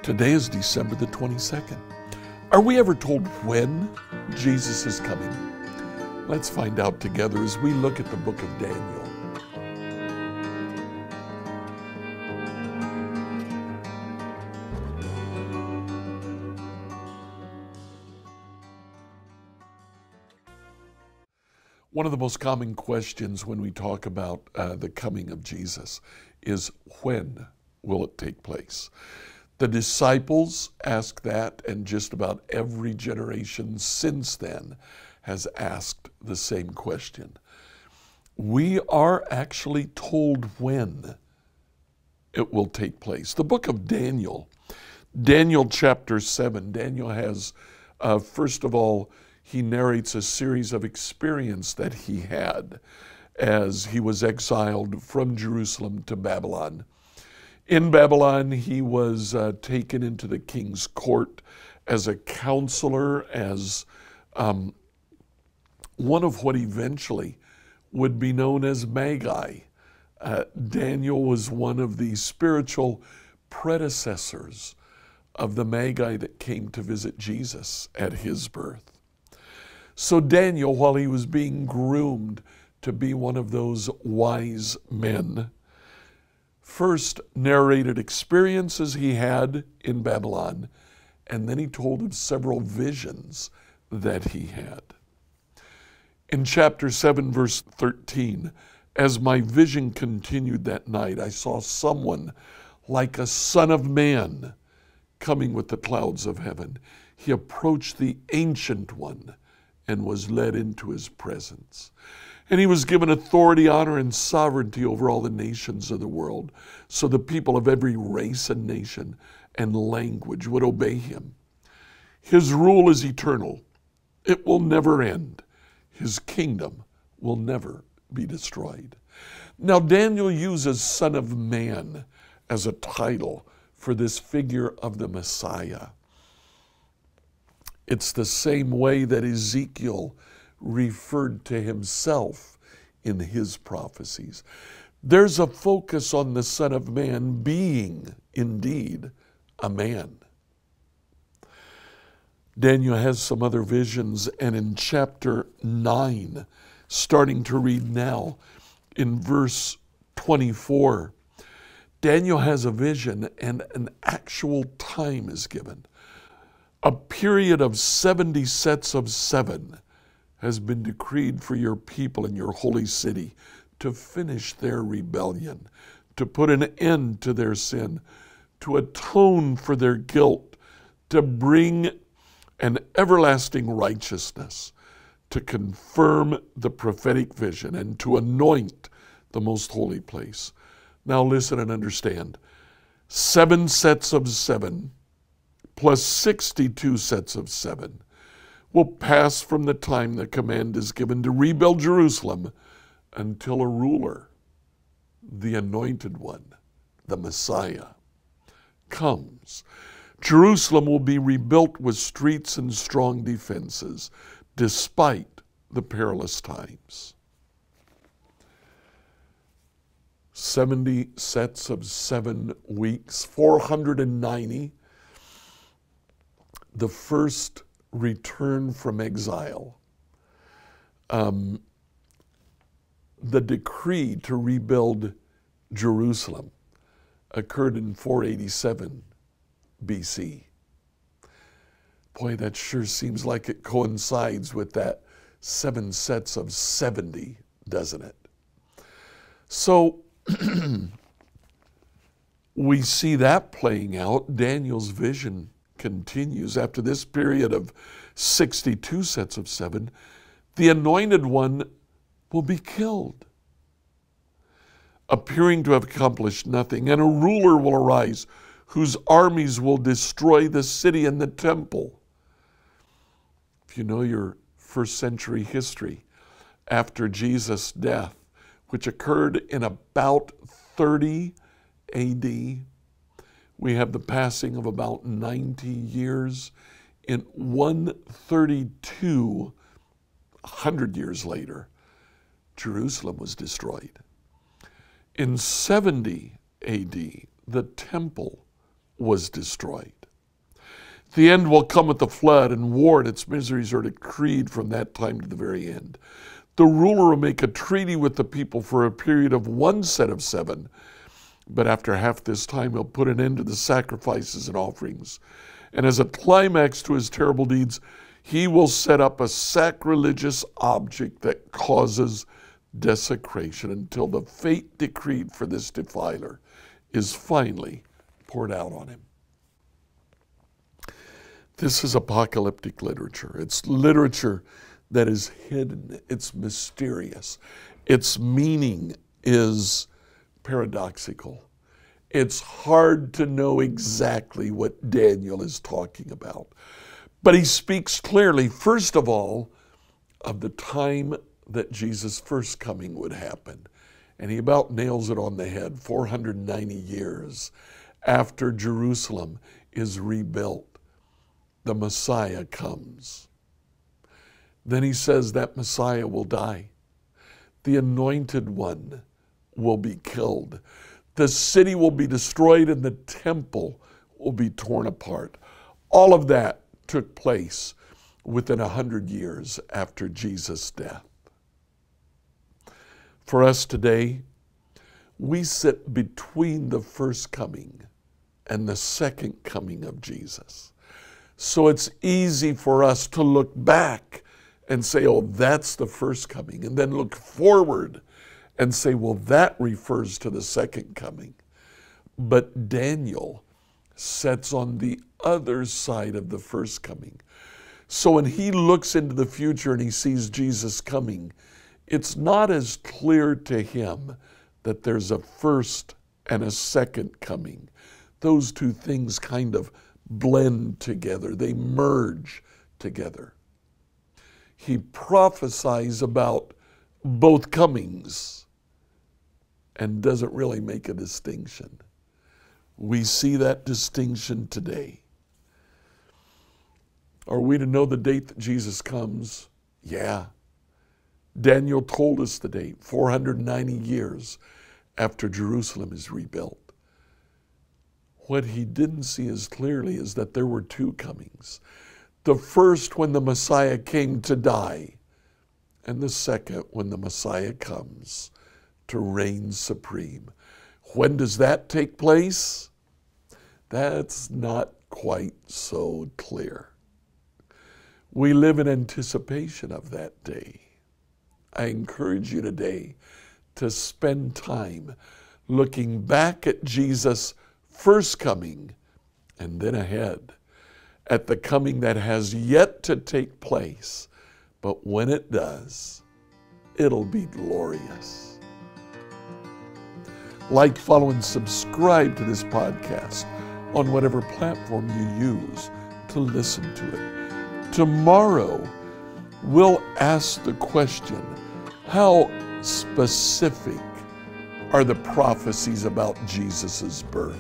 Today is December the 22nd. Are we ever told when Jesus is coming? Let's find out together as we look at the book of Daniel. One of the most common questions when we talk about the coming of Jesus is, when will it take place? The disciples ask that, and just about every generation since then has asked the same question. We are actually told when it will take place. The book of Daniel, Daniel chapter 7, Daniel has, first of all, he narrates a series of experience that he had as he was exiled from Jerusalem to Babylon. In Babylon, he was taken into the king's court as a counselor, as one of what eventually would be known as Magi. Daniel was one of the spiritual predecessors of the Magi that came to visit Jesus at his birth. So Daniel, while he was being groomed to be one of those wise men, first narrated experiences he had in Babylon, and then he told of several visions that he had. In chapter 7, verse 13, as my vision continued that night, I saw someone like a son of man coming with the clouds of heaven. He approached the Ancient One and was led into his presence. And he was given authority, honor, and sovereignty over all the nations of the world. So the people of every race and nation and language would obey him. His rule is eternal. It will never end. His kingdom will never be destroyed. Now, Daniel uses Son of Man as a title for this figure of the Messiah. It's the same way that Ezekiel referred to himself in his prophecies. There's a focus on the Son of Man being indeed a man. Daniel has some other visions, and in chapter 9, starting to read now, in verse 24, Daniel has a vision and an actual time is given. A period of 70 sets of 7 has been decreed for your people in your holy city to finish their rebellion, to put an end to their sin, to atone for their guilt, to bring an everlasting righteousness, to confirm the prophetic vision, and to anoint the most holy place. Now listen and understand. 7 sets of 7 plus 62 sets of 7 will pass from the time the command is given to rebuild Jerusalem until a ruler, the Anointed One, the Messiah, comes. Jerusalem will be rebuilt with streets and strong defenses, despite the perilous times. 70 sets of 7 weeks, 490, the first return from exile. The decree to rebuild Jerusalem occurred in 487 BC. Boy, that sure seems like it coincides with that 7 sets of 70, doesn't it? So we see that playing out. Daniel's vision continues. After this period of 62 sets of 7, the Anointed One will be killed, appearing to have accomplished nothing, and a ruler will arise whose armies will destroy the city and the temple. If you know your first century history, after Jesus' death, which occurred in about 30 AD, we have the passing of about 90 years. In 132, 100 years later, Jerusalem was destroyed. In 70 AD, the temple was destroyed. The end will come with the flood, and war and its miseries are decreed from that time to the very end. The ruler will make a treaty with the people for a period of 1 set of 7, but after half this time he'll put an end to the sacrifices and offerings. And as a climax to his terrible deeds, he will set up a sacrilegious object that causes desecration until the fate decreed for this defiler is finally poured out on him. This is apocalyptic literature. It's literature that is hidden. It's mysterious. Its meaning is paradoxical. It's hard to know exactly what Daniel is talking about. But he speaks clearly, first of all, of the time that Jesus' first coming would happen. And he about nails it on the head, 490 years after Jerusalem is rebuilt. The Messiah comes. Then he says that Messiah will die. The anointed one will be killed. The city will be destroyed and the temple will be torn apart. All of that took place within 100 years after Jesus' death. For us today, we sit between the first coming and the second coming of Jesus. So it's easy for us to look back and say, oh, that's the first coming, and then look forward and say, well, that refers to the second coming. But Daniel sits on the other side of the first coming. So when he looks into the future and he sees Jesus coming, it's not as clear to him that there's a first and a second coming. Those two things kind of blend together. They merge together. He prophesies about both comings and doesn't really make a distinction. We see that distinction today. Are we to know the date that Jesus comes? Yeah. Daniel told us the date, 490 years after Jerusalem is rebuilt. What he didn't see as clearly is that there were two comings. The first when the Messiah came to die, and the second when the Messiah comes to reign supreme. When does that take place? That's not quite so clear. We live in anticipation of that day. I encourage you today to spend time looking back at Jesus' first coming and then ahead at the coming that has yet to take place. But when it does, it'll be glorious. Like, follow, and subscribe to this podcast on whatever platform you use to listen to it. Tomorrow, we'll ask the question, how specific are the prophecies about Jesus' birth?